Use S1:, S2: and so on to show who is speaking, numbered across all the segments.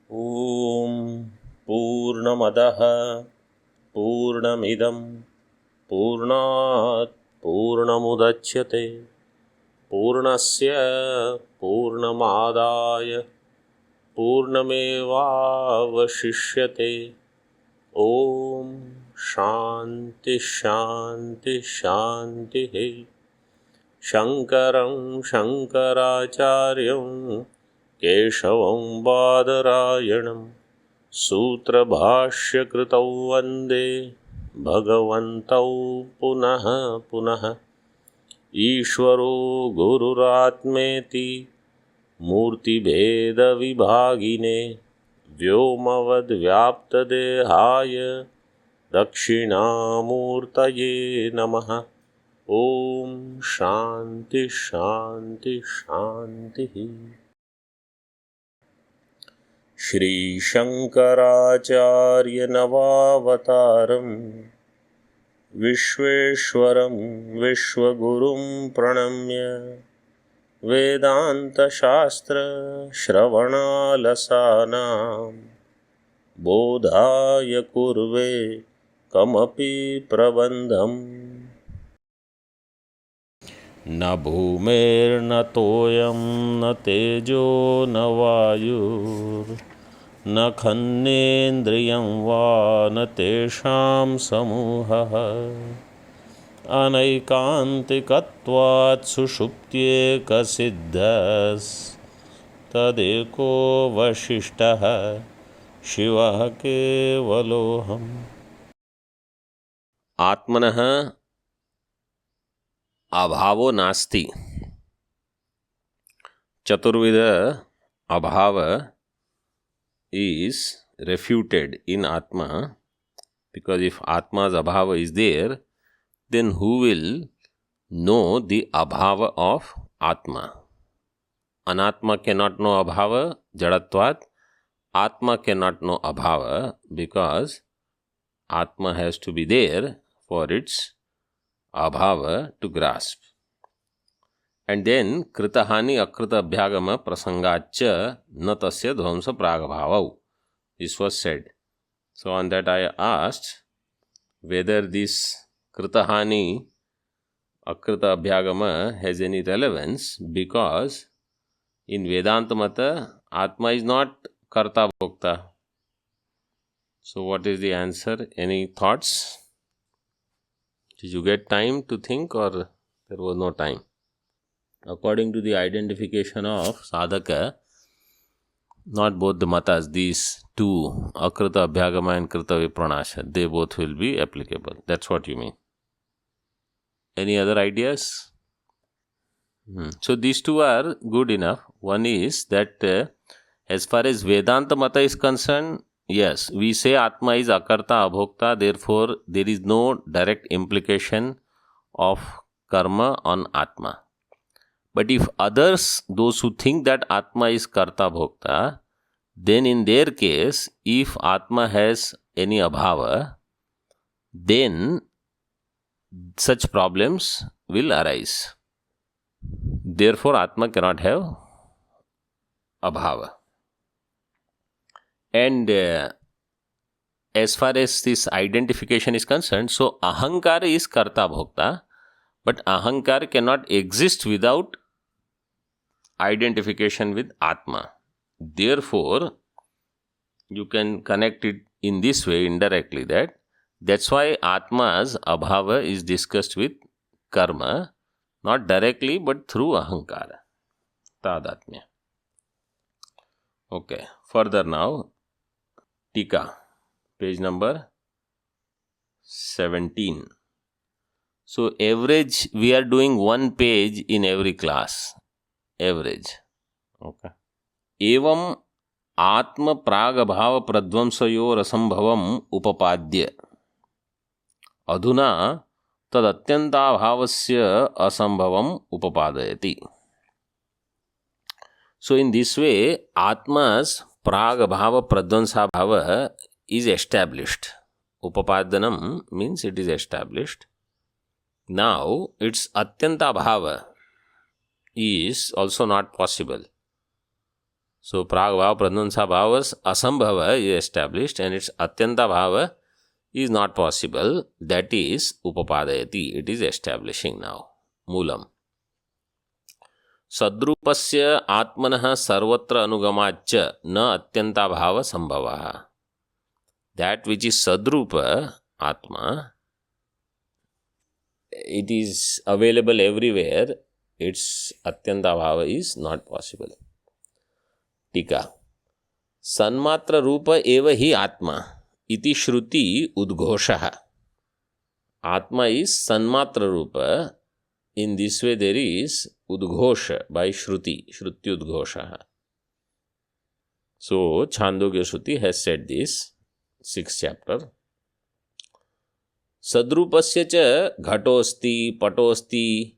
S1: ॐ पूर्णमदः पूर्णमिदं पूर्णात् पूर्णमुदच्यते पूर्णस्य पूर्णमादाय पूर्णमेवावशिष्यते। ॐ शान्ति शान्ति शान्तिः। शङ्करं शङ्कराचार्यं केशवं बादरायणं सूत्रभाष्यकृतौ वन्दे भगवन्तौ पुनः पुनः। ईश्वरो गुरुरात्मेति मूर्तिभेदविभागिने व्योमवद्व्याप्तदेहाय दक्षिणामूर्तये नमः। ॐ शान्ति शान्ति शान्तिः। श्रीशङ्कराचार्यनवावतारं विश्वेश्वरं विश्वगुरुं प्रणम्य वेदान्तशास्त्रश्रवणालसानां बोधाय कुर्वे कमपि प्रबन्धम्। न भूमेर्न तोयं न तेजो न वायुर्न खन्नेन्द्रियं वा न तेषां समूहः अनैकान्तिकत्वात् सुषुप्त्येकसिद्धस्तदेको वसिष्ठः शिवः केवलोऽहम्। आत्मनः अभावो नास्ति। चतुर्विध अभाव is refuted in Atma, because if Atma's abhava is there, then who will know the abhava of Atma? Anatma cannot know abhava, jadatvat. Atma cannot know abhava because Atma has to be there for its abhava to grasp. And then kritahani akrita abhyagama prasangacha na tasya dhvamsa pragabhavau. This was said. So on that I asked whether this kritahani akrita abhyagama has any relevance, because in Vedanta Mata Atma is not karta bhokta. So what is the answer? Any thoughts? Did you get time to think, or there was no time? According to the identification of sadhaka, not both the matas, these two, akrita abhyagama and krita vipranasha, they both will be applicable. That's what you mean. Any other ideas? So these two are good enough. One is that as far as Vedanta Mata is concerned, yes, we say Atma is akarta abhokta, therefore there is no direct implication of karma on Atma. But if others, those who think that Atma is karta bhokta, then in their case, if Atma has any abhava, then such problems will arise. Therefore, Atma cannot have abhava. And as far as this identification is concerned, so ahankar is karta bhokta, but ahankar cannot exist without identification with Atma. Therefore, you can connect it in this way indirectly, that's why Atma's abhava is discussed with karma, not directly but through ahankara, tadatmya. Okay, further now, Tika, page number 17. So average, we are doing one page in every class. Average. Okay. Evam atma pragabhava pradvamsayor asambhavam upapadya adhuna tadatyantavhavasya asambhavam upapadayati. So in this way, Atma's pragabhava pradvamsabhava is established. Upapadanam means it is established. Now its atyanta bhava is also not possible. So Prag-bhava, Pradvamsa-bhava, Asambhava is established and its Atyanta-bhava is not possible. That is Upapadayati. It is establishing now. Moolam. Sadrupasya Atmanah Sarvatra Anugamacha Na Atyanta-bhava Sambhava. That which is Sadrupa, Atma, it is available everywhere. Its Atyanta-bhava is not possible. Tika. Sanmatra Rupa eva hi Atma. Iti Shruti Udghoshaha. Atma is Sanmatra Rupa. In this way there is Udghosha by Shruti. Shruti Udghoshaha. So Chandogya Shruti has said this. 6th chapter. Sadrupasya cha ghatosti patosti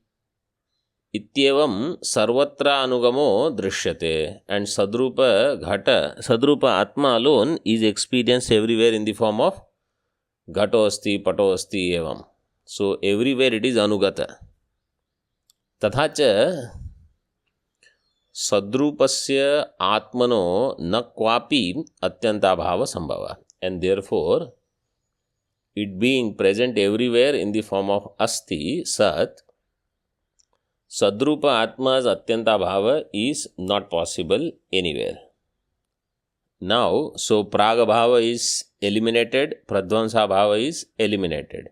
S1: इत्येवं सर्वत्र अनुगमो दृश्यते. And Sadrupa Ghata, Sadrupa Atma alone is experienced everywhere in the form of Ghatosti, Patosti, evam. So everywhere it is Anugata. तथा च Sadrupasya Atmano na kwapi Atyanta-bhava sambhava. And therefore, it being present everywhere in the form of Asti, Sat, Sadrupa Atma's Atyanta-bhava is not possible anywhere. Now, so Praga-bhava is eliminated, Pradvamsa-bhava is eliminated,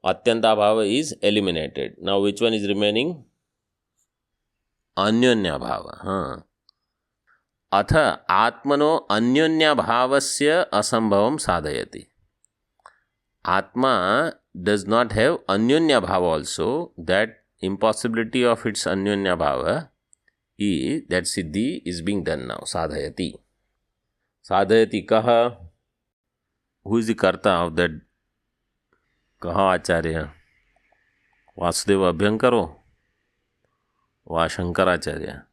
S1: Atyanta-bhava is eliminated. Now, which one is remaining? Anyonya-bhava. Atha Atmano Anyonya-bhavasya asambhavam sadhayati. Atma does not have Anyonya-bhava also. That impossibility of its Anyonya-bhava is, that Siddhi is being done now. Sadhayati. Sadhayati kaha. Who is the karta of that? Kaha Acharya? Vasudeva Abhyankaro? Va Shankaracharya?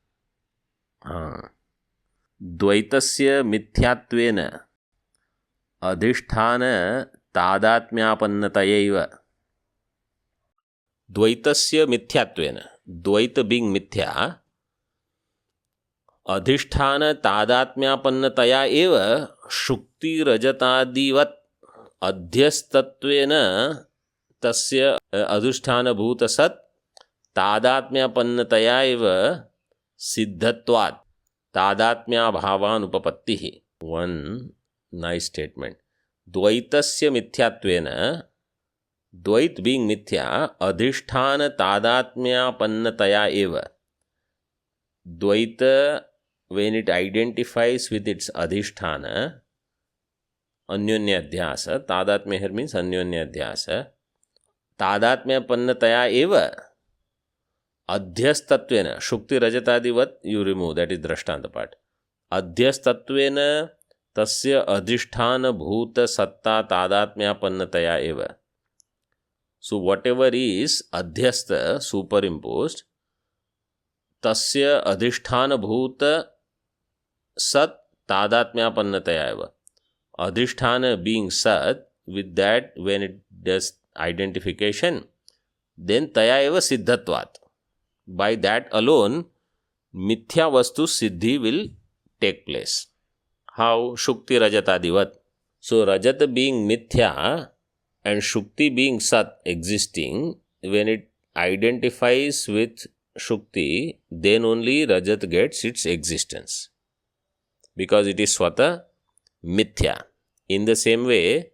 S1: Dvaitasya mithyattvena adhisthana tadatmyapannatayaiva. Dvaitasya mithyattvena. Dvaita being mithya. Adhisthana tadatmyapannataya eva shukti rajatadivat adhyastattvena tasya adhisthana bhuta sat tadatmyapannataya eva siddhatvat tadatmya bhavanupapattihi. One nice statement. Dvaitasya mithyattvena. Dvait being mithya, adhisthana tadatmyapannataya eva. Dvaita, when it identifies with its adhisthana, anyonya-dhyasa, tadatmya here means anyonya-dhyasa, tadatmyapannataya eva, adhyastattvena, shukti rajatadivat, you remove, that is drashtanta part. Adhyastattvena tasya adhisthana bhuta satta tadatmyapannataya eva. So whatever is adhyasta, superimposed, tasya adhisthana bhuta sat tadatmyapannataya eva. Adhisthana being sat, with that when it does identification, then taya eva siddhatvat. By that alone, mithya vastu siddhi will take place. How? Shukti rajatadivat. So rajat being mithya and Shukti being Sat existing, when it identifies with Shukti, then only Rajat gets its existence. Because it is Swata Mithya. In the same way,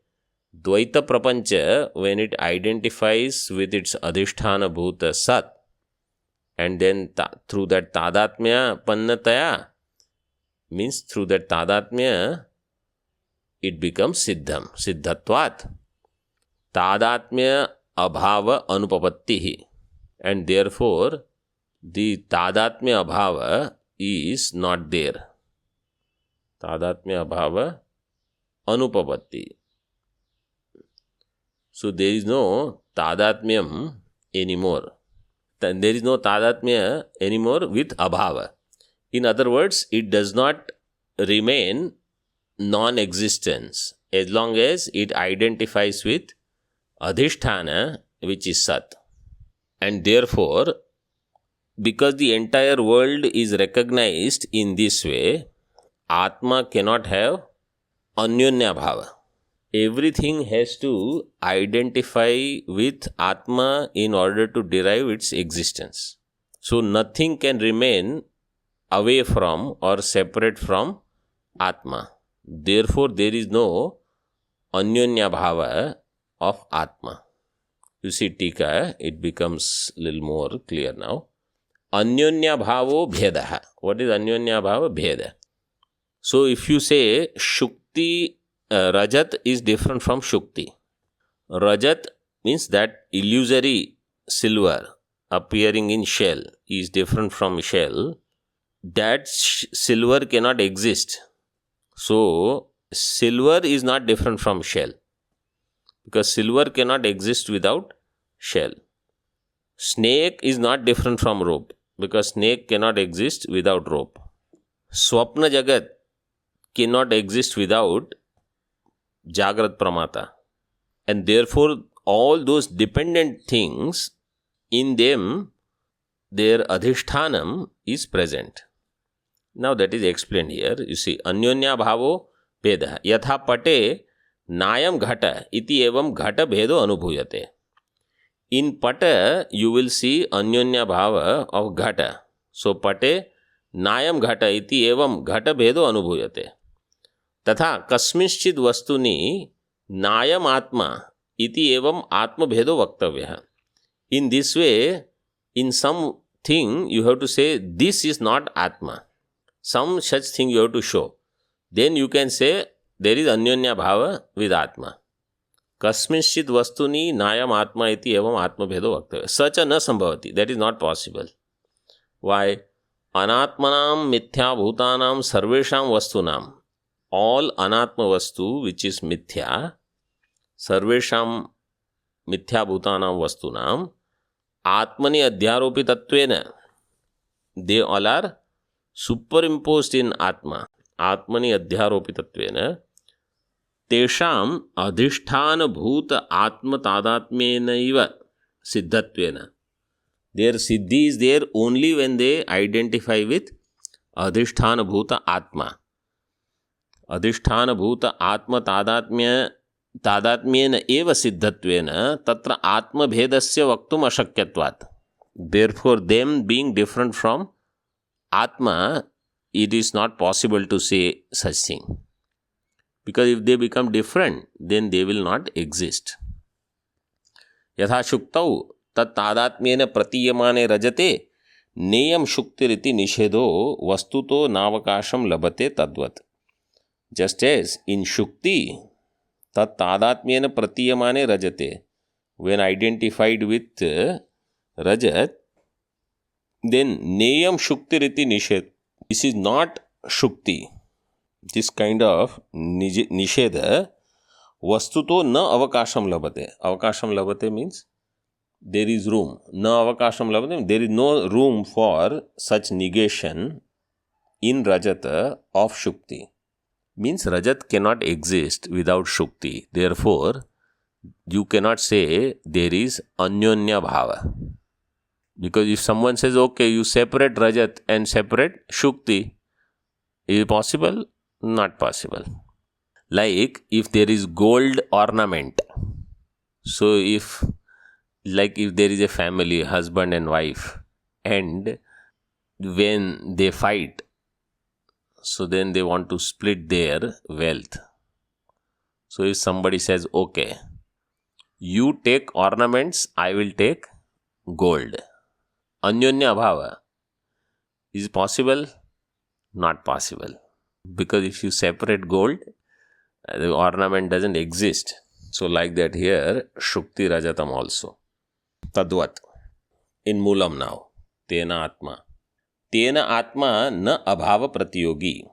S1: Dvaita Prapancha, when it identifies with its Adhisthana Bhuta Sat, and then through that Tadatmya Pannataya, means through that Tadatmya, it becomes Siddham, Siddhatvat. Tadatmya abhava anupapattihi. And therefore, the Tadatmya abhava is not there. Tadatmya abhava anupapatti. So there is no Tadatmyam anymore. There is no Tadatmya anymore with abhava. In other words, it does not remain non-existence as long as it identifies with Adhisthana, which is Sat. And therefore, because the entire world is recognized in this way, Atma cannot have Anyonya Bhava. Everything has to identify with Atma in order to derive its existence. So nothing can remain away from or separate from Atma. Therefore, there is no Anyonya Bhava of Atma. You see, Tika, it becomes a little more clear now. Anyonya Bhavo Bhedaha. What is Anyonya Bhava? Bheda. So, if you say Shukti, Rajat is different from Shukti. Rajat means that illusory silver appearing in shell is different from shell. That silver cannot exist. So, silver is not different from shell, because silver cannot exist without shell. Snake is not different from rope, because snake cannot exist without rope. Swapna Jagat cannot exist without Jagrat Pramata. And therefore, all those dependent things, in them, their adhishthanam is present. Now that is explained here. You see, Anyonya Bhavo Bheda. Yatha Pate Nayam Ghata iti evam Ghata Bhedo Anubhuyate. In Pata, you will see Anyonya Bhava of Ghata. So, Pate Nayam Ghata iti evam Ghata Bhedo Anubhuyate. Tatha Kasminchid Vastuni Nayam Atma iti evam Atma Bhedo Vaktavya. In this way, in something, you have to say, this is not Atma. Some such thing you have to show. Then you can say, there is Anyonya Bhava with Atma. Kasminchid Vastuni Nayam Atma iti evam Atma Bhedo Vaktavya. Such a na sambhavati. That is not possible. Why? Anatmanam mithya bhutanam sarvesham vastunam. All anatma vastu, which is mithya, sarvesham mithya bhutanam vastunam, atmani adhyaropitattvena. They all are superimposed in Atma. Atmani adhyaropitattvena. Tesham adhisthana bhuta atma tadatmena iva siddhatvena. Their siddhi is there only when they identify with adhisthana bhuta atma. Adhisthana bhuta atma tadatmena eva siddhatvena tatra atma bhedasya vaktum ashakyatvat. Therefore, them being different from Atma, it is not possible to say such thing. Because if they become different, then they will not exist. Yatha shuktau tat tadatmena pratiyamane rajate neyam shuktiriti nishedo vastuto navakasham labate tadvat. Just as in Shukti, tat tadatmena pratiyamane rajate, when identified with Rajat, then neyam shuktiriti nished. This is not Shukti. This kind of nisheda vastuto na avakasham labate. Avakasham labate means there is room. Na avakasham labate, there is no room for such negation in Rajata of Shukti. Means Rajat cannot exist without Shukti. Therefore, you cannot say there is Anyonya Bhava. Because if someone says, okay, you separate Rajat and separate Shukti, is it possible? Not possible. Like if there is gold ornament. So if there is a family, husband and wife, and when they fight, so then they want to split their wealth. So if somebody says, okay, you take ornaments, I will take gold. Anyonya Bhava. Is it possible? Not possible. Because if you separate gold, the ornament doesn't exist. So like that here, Shukti Rajatam also. Tadvat. In Moolam now. Tena Atma. Tena Atma na abhava pratyogi.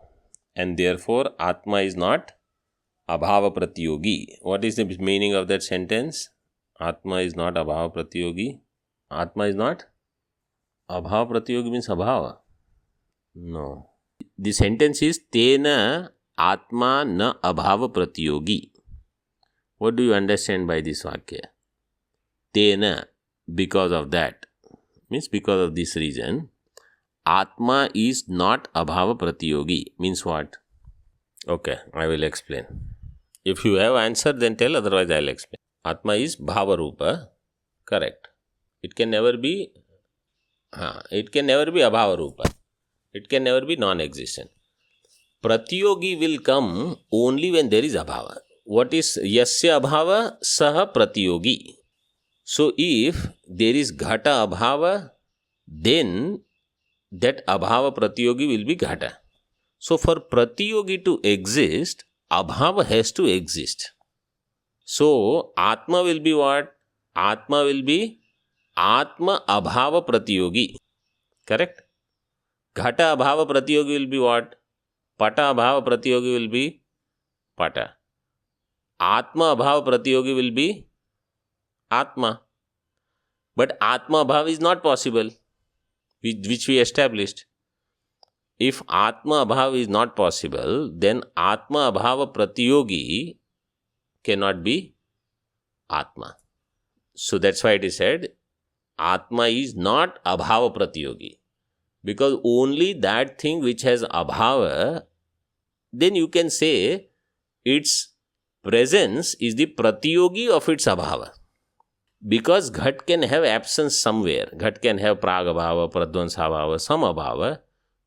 S1: And therefore Atma is not abhava pratyogi. What is the meaning of that sentence? Atma is not abhava pratyogi. Atma is not? Abhava pratyogi means abhava. No. The sentence is Tena Atma na abhava pratyogi. What do you understand by this vakya? Tena, because of that. Means because of this reason, Atma is not Abhava Pratiyogi. Means what? Okay, I will explain. If you have answer, then tell, otherwise I will explain. Atma is Bhava Rupa. Correct. It can never be Abhava Rupa. It can never be non-existent. Pratiyogi will come only when there is Abhava. What is Yasya Abhava? Saha Pratiyogi. So if there is Ghata Abhava, then that Abhava Pratiyogi will be Ghata. So for Pratiyogi to exist, Abhava has to exist. So Atma will be what? Atma will be Atma Abhava Pratiyogi. Correct? Ghata Abhava Pratiyogi will be what? Pata Abhava Pratiyogi will be Pata. Atma Abhava Pratiyogi will be Atma. But Atma Abhava is not possible, which we established. If Atma Abhava is not possible, then Atma Abhava Pratiyogi cannot be Atma. So that's why it is said, Atma is not Abhava Pratiyogi. Because only that thing which has Abhava, then you can say its presence is the Pratiyogi of its Abhava. Because Ghat can have absence somewhere. Ghat can have Prag Abhava, Pradvans Abhava, some Abhava.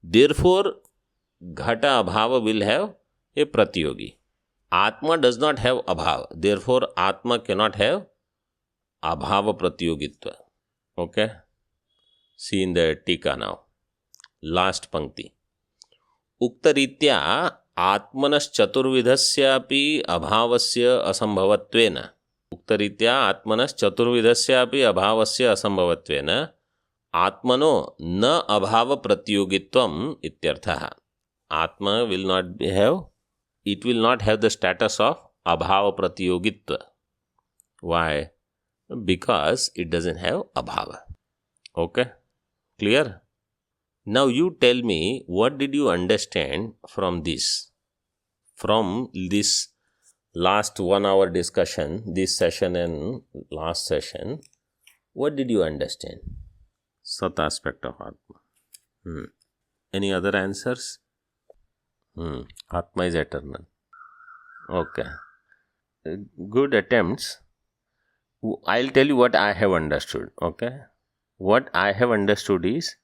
S1: Therefore, Ghata Abhava will have a Pratiyogi. Atma does not have Abhava. Therefore, Atma cannot have Abhava Pratiyogitva. Okay? See in the Tika now. Last Pankti. Uktaritya Atmanas Chaturvidhasyapi Abhavasya Asambhavatvena. Uktaritya Atmanas Chaturvidhasyapi Abhavasya Asambhavatvena Atmano na Abhava Pratiyogitvam ityarthaha. Atma will not have the status of Abhava Pratiyogitva. Why? Because it doesn't have Abhava. Okay? Clear? Now you tell me, what did you understand from this? From this last 1 hour discussion, this session and last session, what did you understand? Sat aspect of Atma. Any other answers? Atma is eternal. Okay. Good attempts. I'll tell you what I have understood. Okay. What I have understood is,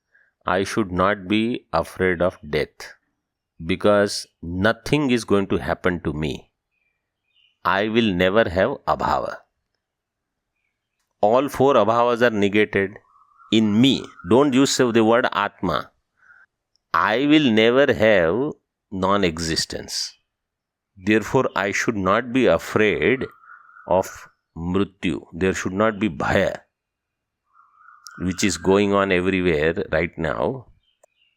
S1: I should not be afraid of death, because nothing is going to happen to me. I will never have Abhava. All 4 Abhavas are negated in me. Don't use the word Atma. I will never have non-existence. Therefore, I should not be afraid of Mrityu. There should not be Bhaya, which is going on everywhere right now.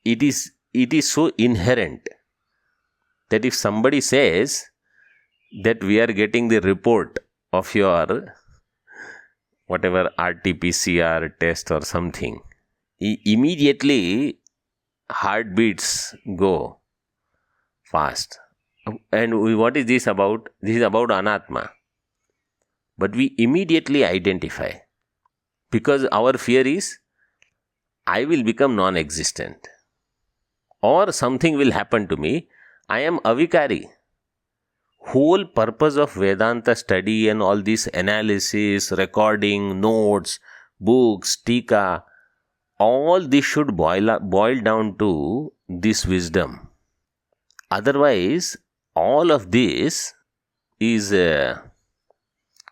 S1: It is so inherent that if somebody says that we are getting the report of your whatever RT-PCR test or something, immediately heartbeats go fast. And what is this about? This is about Anatma. But we immediately identify, because our fear is, I will become non-existent, or something will happen to me. I am avikari. Whole purpose of Vedanta study and all this analysis, recording, notes, books, tika, all this should boil down to this wisdom. Otherwise, all of this is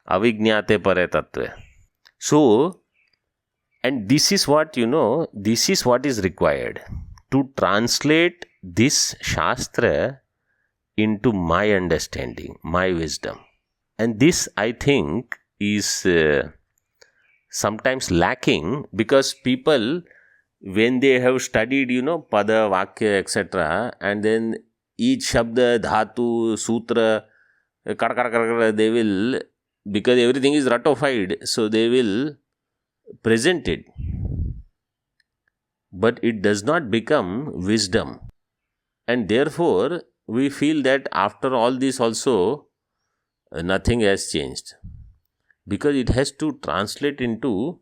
S1: avijñāte pare tattve. So, and this is what, this is what is required to translate this Shastra into my understanding, my wisdom. And this, I think, is sometimes lacking, because people, when they have studied, pada, vakya, etc., and then each shabda, dhatu, sutra, they will, because everything is ratified, so they will present it. But it does not become wisdom. And therefore, we feel that after all this also, nothing has changed. Because it has to translate into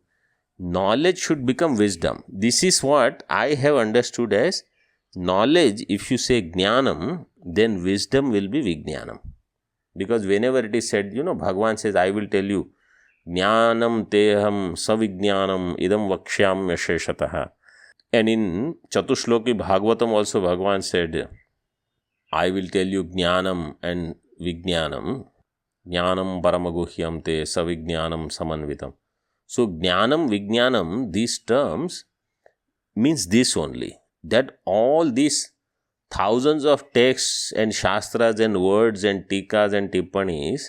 S1: knowledge should become wisdom. This is what I have understood as knowledge. If you say jnanam, then wisdom will be vijnanam. Because whenever it is said, Bhagavan says, I will tell you, jnanam teham savijnanam idam vakshyam yasheshataha. And in Chatushloki Bhagavatam also Bhagavan said, I will tell you jnanam and vijnanam. Jnanam paramaguhyam te savijnanam samanvitam. So jnanam, vijnanam, these terms means this only. That all these thousands of texts and shastras and words and tikas and tippanis,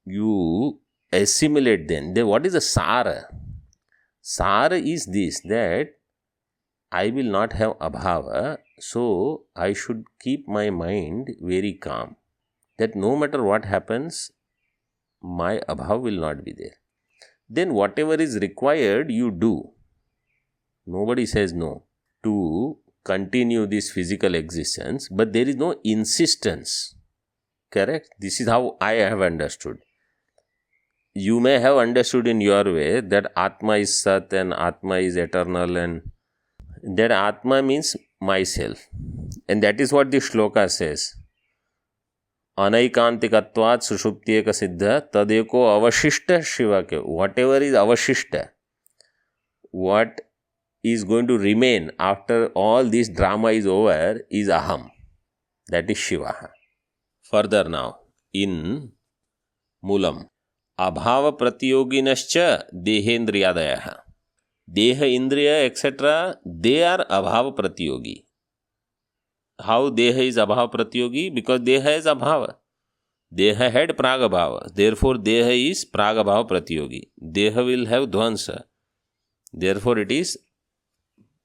S1: you assimilate them. Then what is the sara? Sara is this, that I will not have abhava, so I should keep my mind very calm. That no matter what happens, my abhava will not be there. Then whatever is required, you do. Nobody says no to continue this physical existence, but there is no insistence. Correct? This is how I have understood. You may have understood in your way that Atma is Sat and Atma is eternal, and that Atma means myself. And that is what the shloka says. Anaikantikatvat sushuptyeka siddha tadeko avashishta shivake. Whatever is avashishta, what is going to remain after all this drama is over, is aham. That is Shiva. Further now, in Mulam, abhava pratyoginascha dehendriyadayaha. Deha, Indriya, etc., they are abhava pratyogi. How Deha is abhava pratyogi? Because Deha is abhava. Deha had pragabhava. Therefore, Deha is pragabhava pratyogi. Deha will have dhvansa. Therefore, it is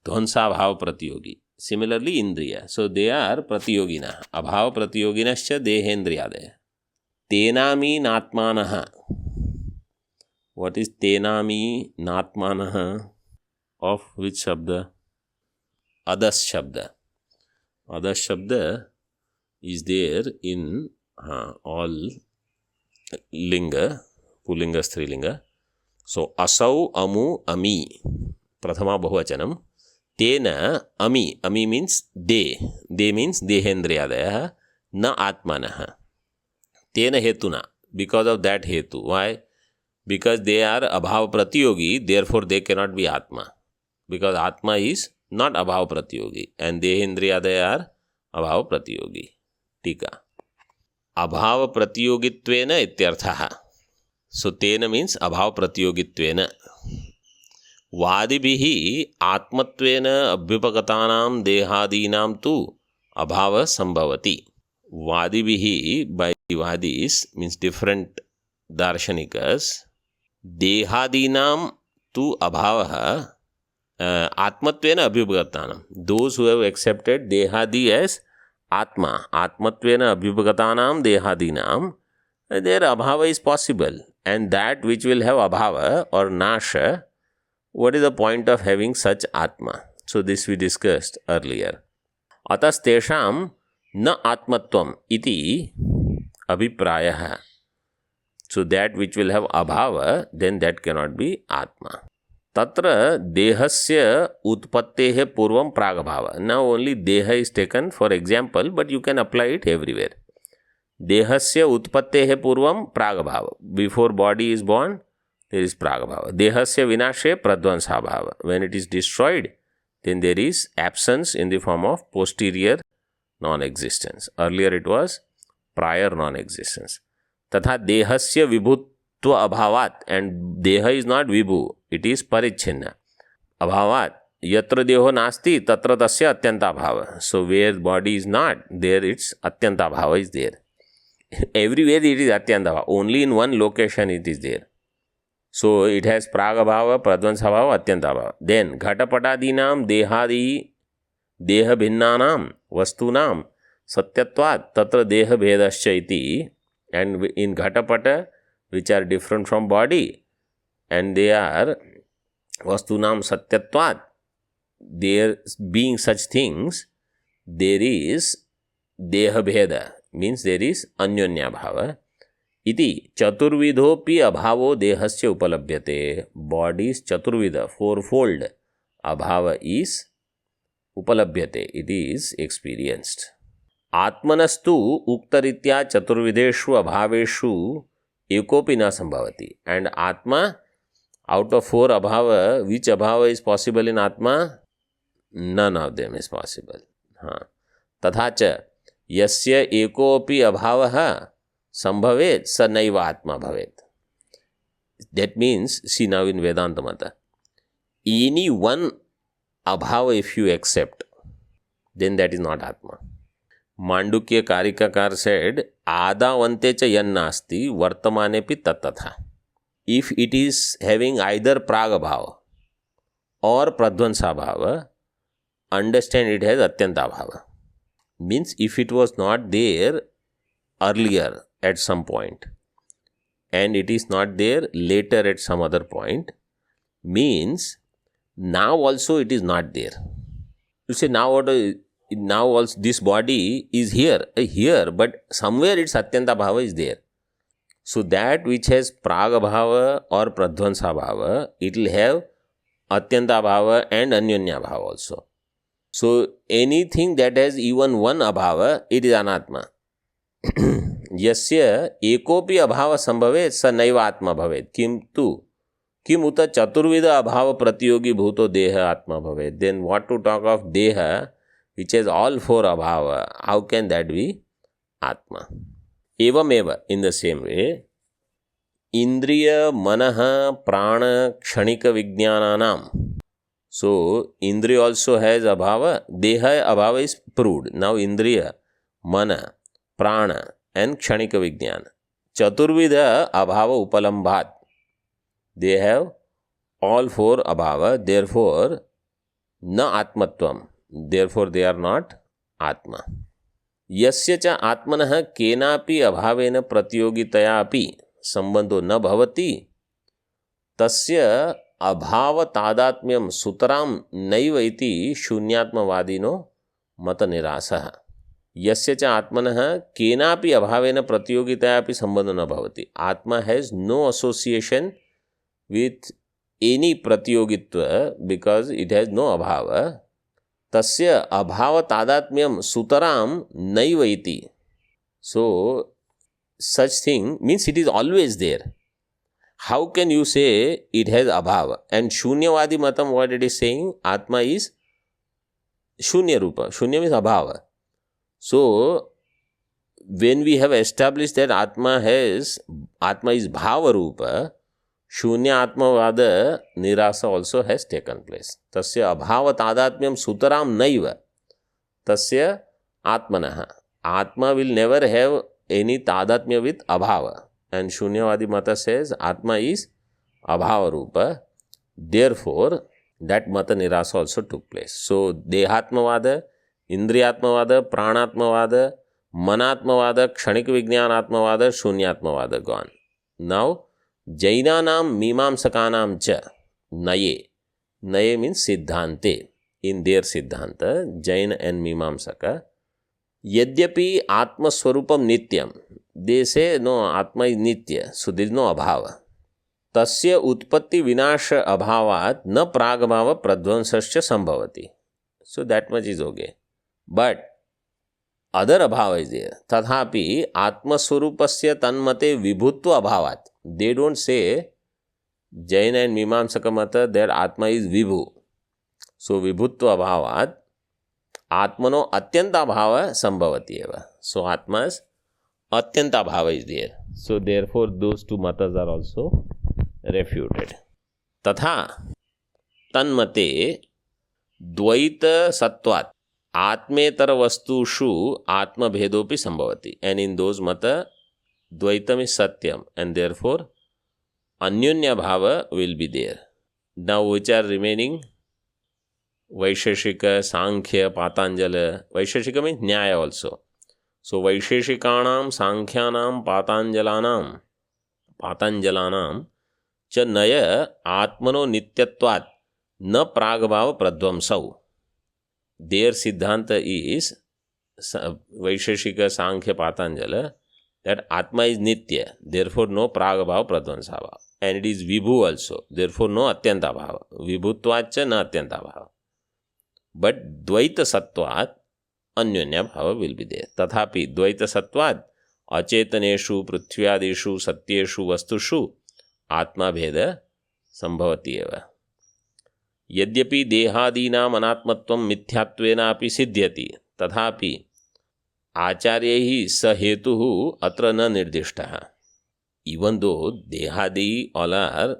S1: dhvansa bhava pratyogi. Similarly, Indriya. So, they are pratyogina. Abhava pratyoginascha dehendriyadaya. Tenami natmanaha. What is tenami natmanaha? Of which shabda? Adas shabda. Adas shabda is there in all linga, Pullinga, Strilinga. So, asau, amu, ami. Prathama bahuvachanam. Tena, ami. Ami means they. They means dehendriyadaya. Na atmanaha. Tena hetuna. Because of that hetu. Why? Because they are abhava pratyogi, therefore they cannot be Atma. Because Atma is not abhava pratyogi. And dehendriyadaya are abhava pratyogi. Tika. Abhava pratyogitvena ityarthaha. So, tena means abhava pratyogitvena. Vadibihi atmatvena abhyupagatanam dehadinam tu abhava sambhavati. Vadibihi, by Vadis, means different darshanikas. Dehadinam tu abhavaha atmatvena abhyupagatanam. Those who have accepted dehadi as Atma, atmatvena abhyupagatanam dehadinam, their abhava is possible. And that which will have abhava or nasha, what is the point of having such Atma? So, this we discussed earlier. Atas tesham na atmatvam iti abhiprayaha. So, that which will have abhava, then that cannot be Atma. Tatra dehasya utpattehe purvam pragabhava. Now, only deha is taken for example, but you can apply it everywhere. Dehasya utpattehe purvam pragabhava. Before body is born, there is pragabhava. Dehasya vinashe pradvansabhava. When it is destroyed, then there is absence in the form of posterior non-existence. Earlier it was prior non-existence. Tatha dehasya vibhutva abhavat, and deha is not vibhu, it is parichinna. Abhavat, yatra deho nasti, tatra tasya atyanta bhava. So, where body is not, there its atyanta bhava is there. Everywhere it is atyanta bhava, only in one location it is there. So, it has pragabhava, pradvansabhava, atyanta bhava. Then, ghatapatadinam dehadi deha bhinnanam vastunam satyatvat tatra deha bhedascha iti. And in ghatapata, which are different from body, and they are vastunam satyatvat, there being such things, there is deha bheda, means there is anyonya bhava. इति चतुर्विधोपि अभावो देहस्य उपलभ्यते. Bodies चतुर्विध, फोरफोल्ड अभाव is उपलभ्यते, it is experienced. आत्मनस्तु उक्तरीत्या चतुर्विधेषु अभावेषु एकोपि न संभवति. And आत्मा, out of four abhava, which abhava is possible in atma? None of them is possible. तथा च यस्य एकोपि अभावः संभवेत् स नैव आत्मा भवेत्. That means, see now in Vedanta Mata, any one abhava if you accept, then that is not atma. Mandukya कारिकाकार said, आदावन्ते च यन्नास्ति वर्तमानेपि तत्तथा. If it is having either pragabhava or pradvansabhava, understand it has atyantabhava. Means if it was not there earlier at some point and it is not there later at some other point, means now also it is not there. You say now also this body is here, but somewhere its atyantabhava is there. So that which has pragabhava or pradvansabhava, it will have atyantabhava and anyonyabhava also. So anything that has even one abhava, it is anatma. Yasya ekopi abhava sambhavet sa naiva atma bhavet. Kim uta chaturvida abhava pratyogi bhuto deha atma bhavet. Then what to talk of deha which has all four abhava? How can that be atma? Evam, in the same way, indriya, manaha, prana, kshanika vijnananam. So, indriya also has abhava, deha abhava is proved. Now, indriya, mana, prana and kshanika vijnana. Chaturvida abhava upalambhat. They have all four abhava, therefore, na atmatvam. Therefore, they are not atma. यस्य च आत्मनः केनापि अभावेन प्रतियोगितया अपि संबंधो न भवति तस्य अभाव तादात्म्यं सुतरां नैव इति शून्यात्मवादिनो मतनिरासः. यस्य च आत्मनः केनापि अभावेन प्रतियोगितया अपि संबंधो न भवति. आत्मा has no association with any प्रतियोगित्व बिकॉज इट हैज नो अभाव. तस्य अभाव तादात्म्यम सुतराम नैव इति. So such thing means it is always there. How can you say it has abhava? And Shunyavadi matam, what it is saying, Atma is Shunya Rupa. Shunya means abhava. So when we have established that Atma is Bhava Rupa, Shunya Atmavada Nirasa also has taken place. Tasya abhava tadatmyam sutaram naiva. Tasya Atmanaha. Atma will never have any tadatmya with abhava. And Shunyavadi Mata says Atma is abhava rupa. Therefore, that Mata Nirasa also took place. So, Dehatmavada, Indriyatmavada, Pranatmavada, Manatmavada, Kshanik Vijnanatmavada, Shunyatmavada gone. Now, Jainanam Mimamsakanam cha Naye. Naye means Siddhante. In their Siddhanta, Jain and Mimamsaka. Yadyapi Atma Swarupam Nityam. They say, no, Atma is Nitya. So there is no Abhava. Tasya Utpatti Vinasha Abhavat na Pragabhava Pradvansascha Sambhavati. So that much is okay. But other Abhava is there. Tadhapi Atma Swarupasya Tanmate Vibhutva Abhavat. They don't say, Jaina and Mimamsaka Mata, their Atma is Vibhu. So Vibhutva Abhavat Atmano Atyanta Bhava Sambhavati eva. So Atma's Atyanta Bhava is there. So therefore those two matas are also refuted. Tatha Tanmate Dvaita Sattvat Atmetara Vastushu Atma Bhedopi Sambhavati. And in those mata Dvaitam is Satyam, and therefore Anyonya Bhava will be there. Now which are remaining? Vaisheshika, Sankhya, Patanjala. Vaisheshika means Nyaya also. So Vaisheshikanam, Sankhyanam, Patanjalanam cha Naya Atmano Nityatvat na Pragabhava Pradvamsau. Their Siddhanta is Vaisheshika, Sankhya, Patanjala. that Atma is Nitya, therefore no Pragabhav Pradvansabhav. And it is Vibhu also, therefore no Atyanta Bhava. Vibhutvacha na Atyanta Bhava. But Dvaita Sattvat, Anyonya Bhava will be there. Tathapi Dvaita Sattvat, Achetaneshu, Prithvyadeshu, Satyeshu, Vastushu, Atma Bheda Sambhavati eva. यद्यपि देहादीनाम अनात्मत्वं मिथ्यात्वेनापि सिद्ध्यति तथापि आचार्यैः स हेतुः अत्र न निर्दिष्टः. Even though dehadi all are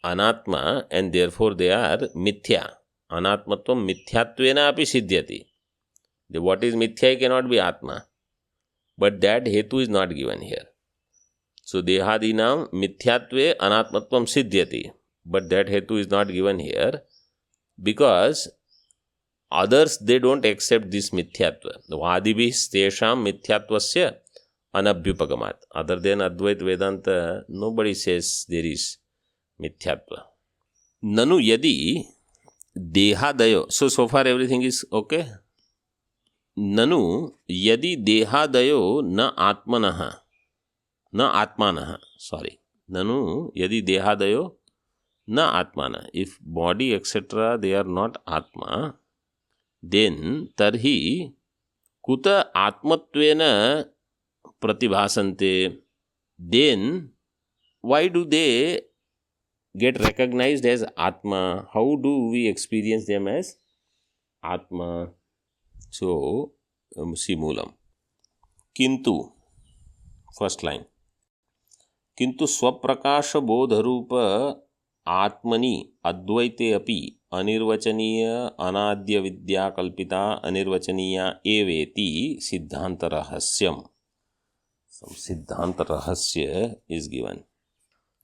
S1: anatma and therefore they are mithya, anatmatvam mithyattvena api siddhyati. What is mithya cannot be atma, but that hetu is not given here. So dehadinam mithyatve anatmatvam siddhyati, but that hetu is not given here. Because others, they don't accept this mithyatva. Vadibhi stesham mithyattvasya anabhyupagamat. Other than Advaita Vedanta, nobody says there is mithyatva. Nanu yadi dehadayo. So far everything is okay. Nanu yadi dehadayo na atmanaha. Na atmanaha. Sorry. Nanu yadi dehadayo na atmana. If body etc. they are not atma, then tarhi kuta atmatvena pratibhasante. Then why do they get recognized as atma? How do we experience them as atma? So see moolam. Kintu, first line. Kintu swaprakasha bodharupa आत्मनि अद्वैते अपि अनिर्वचनीय अनाद्य विद्या कल्पिता अनिर्वचनीय एवेति सिद्धांत रहस्यम. Some सिद्धांत रहस्य is given.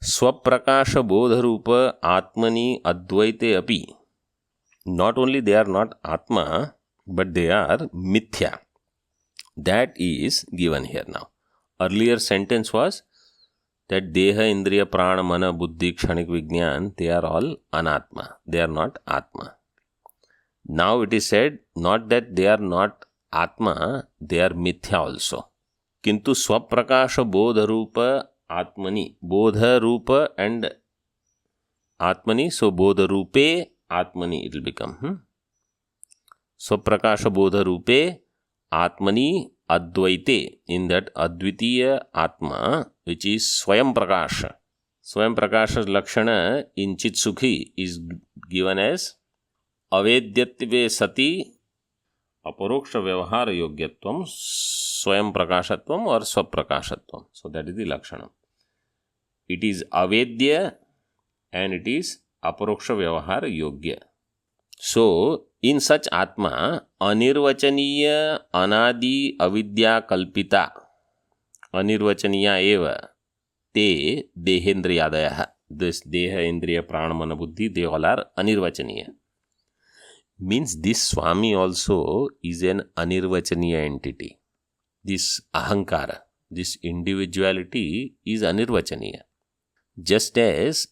S1: स्वप्रकाश बोध रूप आत्मनि अद्वैते अपि. Not only they are not atma, but they are mithya. That is given here now. Earlier sentence was that deha, indriya, prana, mana, buddhi, kshanik, vijnan, they are all anatma. They are not atma. Now it is said, not that they are not atma, they are mithya also. Kintu swaprakasha bodha rupa atmani. Bodha rupa and atmani. So bodha rupe atmani it will become. Swaprakasha bodha rupe atmani advaite. In that advitiya atma, which is Swayam Prakasha. Swayam Prakasha's Lakshana in Chitsukhi is given as Avedyative Sati Aparoksha Vyavahara Yogyatvam Swayam Prakashatvam or Swaprakashatvam. So that is the Lakshana. It is Avedya and it is Aparoksha Vyavahara Yogya. So in such Atma, Anirvachaniya Anadi Avidya Kalpita Anirvachaniya eva te dehendriyadaya. This deha, indriya, prana, mana, buddhi, they all are anirvachaniya. Means this Swami also is an anirvachaniya entity. This ahankara, this individuality is anirvachaniya. Just as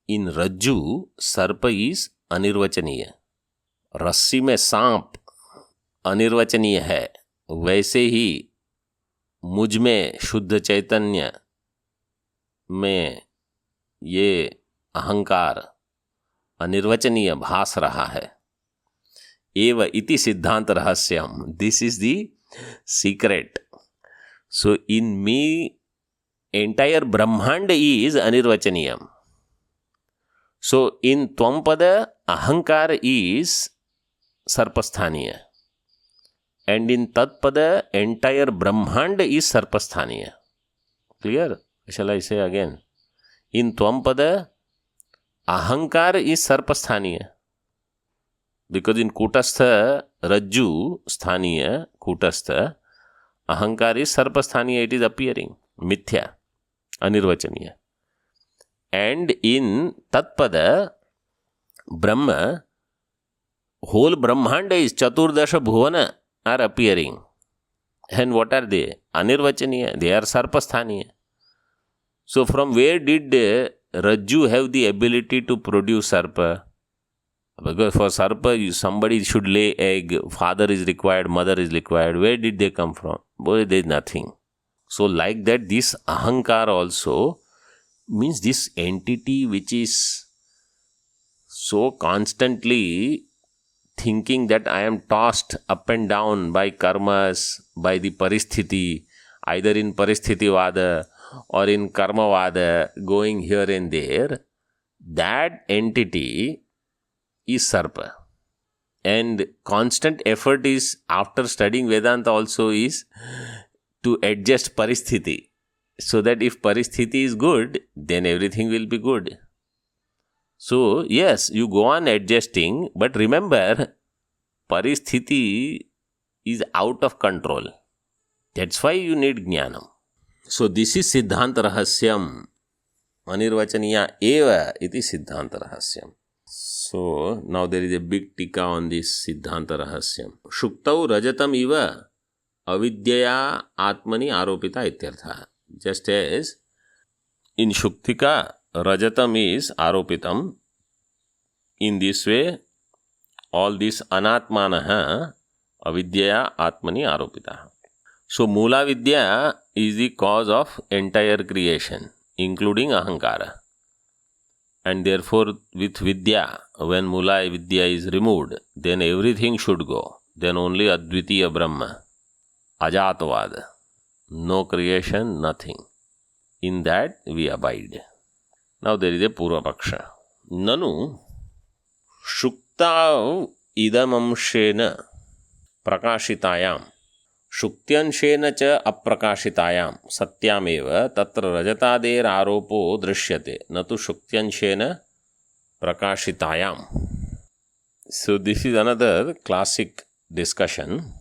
S1: in Rajju, Sarpa is anirvachaniya. रस्सी में सांप अनिर्वचनीय है, वैसे ही मुझ में शुद्ध चैतन्य में ये अहंकार अनिर्वचनीय भास रहा है. एव इति सिद्धांत रहस्यम. This is the secret. So in me entire ब्रह्मांड इज अनिर्वचनीयम. सो इन त्वंपद अहंकार इज सर्पस्थानीय. And in Tatpada, entire Brahmand is Sarpasthaniya. Clear? Shall I say again? In Tvampada, Ahankar is Sarpasthaniya. Because in Kutastha, Rajju, Sthaniya, Kutastha, Ahankar is Sarpasthaniya, it is appearing. Mithya, Anirvachaniya. And in Tatpada, Brahma, whole Brahmanda is Chaturdasha Bhuvana are appearing. And what are they? Anirvachaniya. They are Sarpasthaniya. So from where did Rajju have the ability to produce Sarpa? Because for Sarpa, somebody should lay egg, father is required, mother is required. Where did they come from? Boy, there is nothing. So like that, this ahankar also means this entity which is so constantly thinking that I am tossed up and down by karmas, by the paristhiti, either in paristhiti vada or in karma vada, going here and there, that entity is sarpa. And constant effort is, after studying Vedanta also, is to adjust paristhiti, so that if paristhiti is good, then everything will be good. So yes, you go on adjusting, but remember, paristhiti is out of control. That's why you need jnanam. So this is Siddhanta Rahasyam. Anirvachaniya eva iti Siddhanta Rahasyam. So now there is a big tika on this Siddhanta Rahasyam. Shuktau rajatam iva avidyaya atmani aropita ityartha. Just as in Shuktika, rajatam is aropitam. In this way, all this anatmanaha avidyaya atmani aropita. So Mula Vidya is the cause of entire creation, including ahankara. And therefore, with Vidya, when Mula Vidya is removed, then everything should go. Then only Advitiya Brahma, Ajatavad, no creation, nothing. In that we abide. Now there is a Purva Paksha. Nanu Shukta idamamshena prakashitayam Shuktyamshena cha aprakashitayam satyameva tatra rajatader aropo drishyate natu Shuktyamshena prakashitayam. So this is another classic discussion.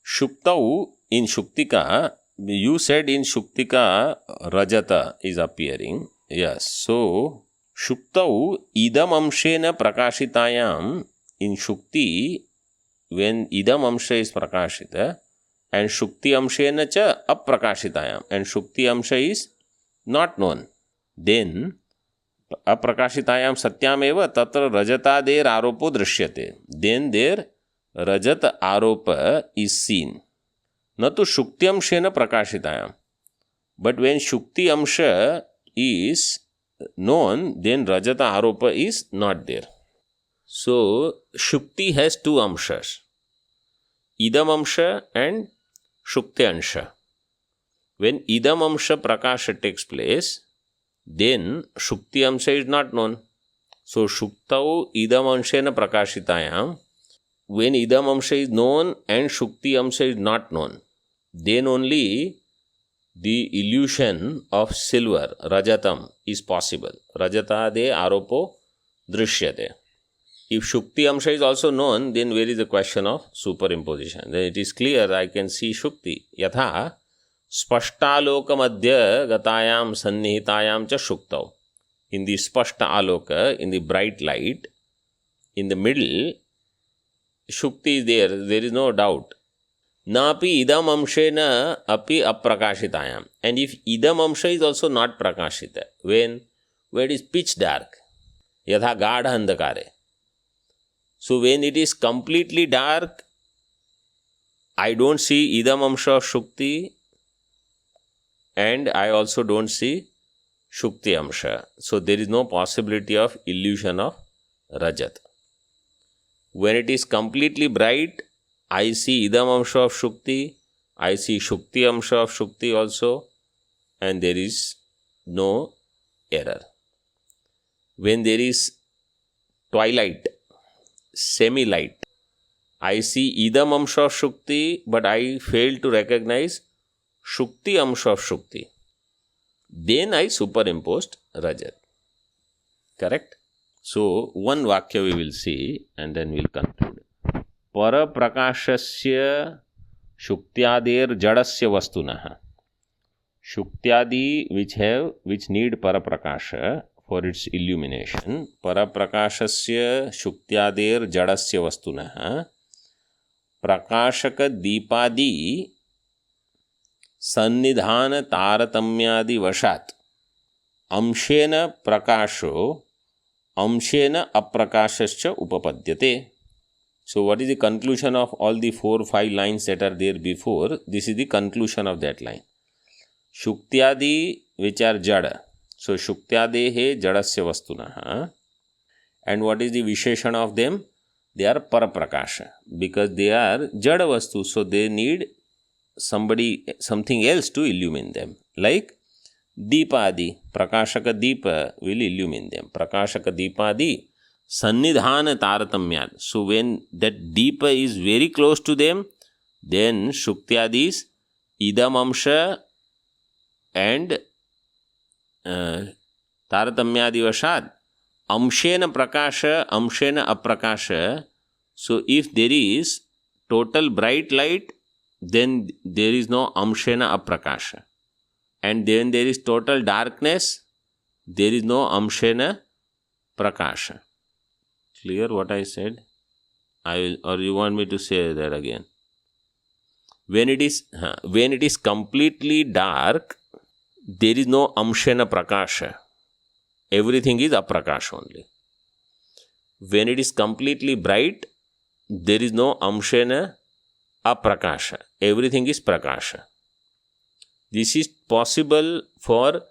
S1: Shuktau in Shuktika, you said in Shuktika Rajata is appearing. Yes. So Shuktau idam amshena prakashitayam, in Shukti, when idam amsha is prakashita, and Shukti amshena cha aprakashitayam, and Shukti amsha is not known, then aprakashitayam satyam eva tatra rajatader aropo drishyate. Then there rajat aropa is seen. Natu Shukti amshena prakashitayam. But when Shukti amsha is known, then rajata aropa is not there. So Shukti has two amshas, idam amsha and Shukti amsha. When idam amsha prakasha takes place, then Shukti amsha is not known. So Shuktau idam amshena prakashitayam, when idam amsha is known and Shukti amsha is not known, then only the illusion of silver, rajatam, is possible. Rajata de aropo drishyate. If Shukti amsha is also known, then where is the question of superimposition? Then it is clear, I can see Shukti. Yatha spashtaloka madhya gatayam sannihitayam cha Shuktau. In the spashta aloka, in the bright light, in the middle, Shukti is there. There is no doubt. Napi idam amshena api aprakashitayam. And if idam amsha is also not prakashita, when it is pitch dark, yatha gadha andhakare. So when it is completely dark, I don't see idam amsha of Shukti, and I also don't see Shukti amsha. So there is no possibility of illusion of Rajat. When it is completely bright, I see idam amsha of Shukti, I see Shukti amsha of Shukti also, and there is no error. When there is twilight, semi-light, I see idam amsha of Shukti, but I fail to recognize Shukti amsha of Shukti. Then I superimposed Rajat. Correct? So, one Vakya we will see and then we will conclude. Para prakashasya shuktyādir jadasya vastunaha. Shuktyādi which need para prakasha for its illumination. Para prakashasya shuktyādir jadasya vastunaha. Prakashaka dīpādi sannidhana tāratamyādi vashat. Amshena prakasho amshena aprakashascha upapadyate. So what is the conclusion of all the 4-5 lines that are there before? This is the conclusion of that line. Shuktyadi which are jada. So Shuktyade jadasya vastunah. And what is the visheshan of them? They are paraprakasha, because they are jada vastu, so they need something else to illumine them. Like Deepadi, Prakashaka Deepa will illumine them. Prakashaka Deepadi, Sannidhana Taratamyad. So when that Deepa is very close to them, then Shuktyadis, Idam Amsha and Taratamyadi Vashad, Amshena Prakasha, Amshena Aprakasha. So if there is total bright light, then there is no Amshena Aprakasha. And then there is total darkness, there is no Amshena Prakasha. Clear what I said? Or you want me to say that again? When it is completely dark, there is no Amshena Prakasha. Everything is Aprakasha only. When it is completely bright, there is no Amshena Aprakasha. Everything is Prakasha. This is possible for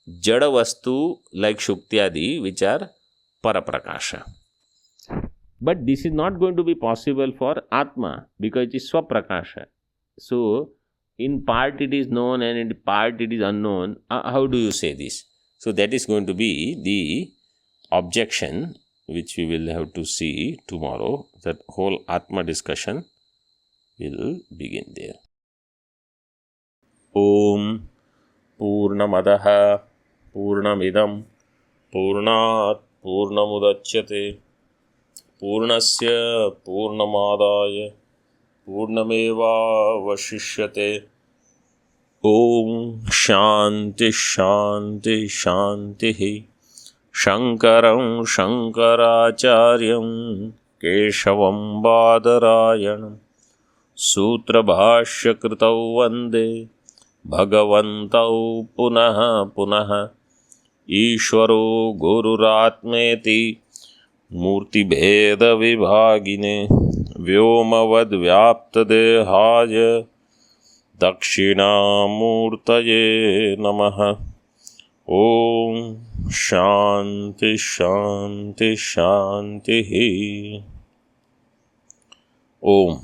S1: Jada Vastu like Shuktyadi, which are Paraprakasha. But this is not going to be possible for Atma, because it is Swaprakasha. So, in part it is known and in part it is unknown. How do you say this? So, that is going to be the objection which we will have to see tomorrow. That whole Atma discussion will begin there. Om Purnamadaha Purnamidam Purnat Purnamudachyate Purnasya Purnamadaya Purnameva Vashishyate. Om Shanti Shanti Shanti. Shankaram Shankaracharyam Keshavam Badarayanam Sutra Bhashya Kritau Vande Bhagavantau Punaha Punaha Ishvaro Gururatmeti Murti Bheda Vibhagine Vyomavad Vyapta Dehaya Dakshinamurtaye Namaha. Om Shanti Shanti Shanti. Om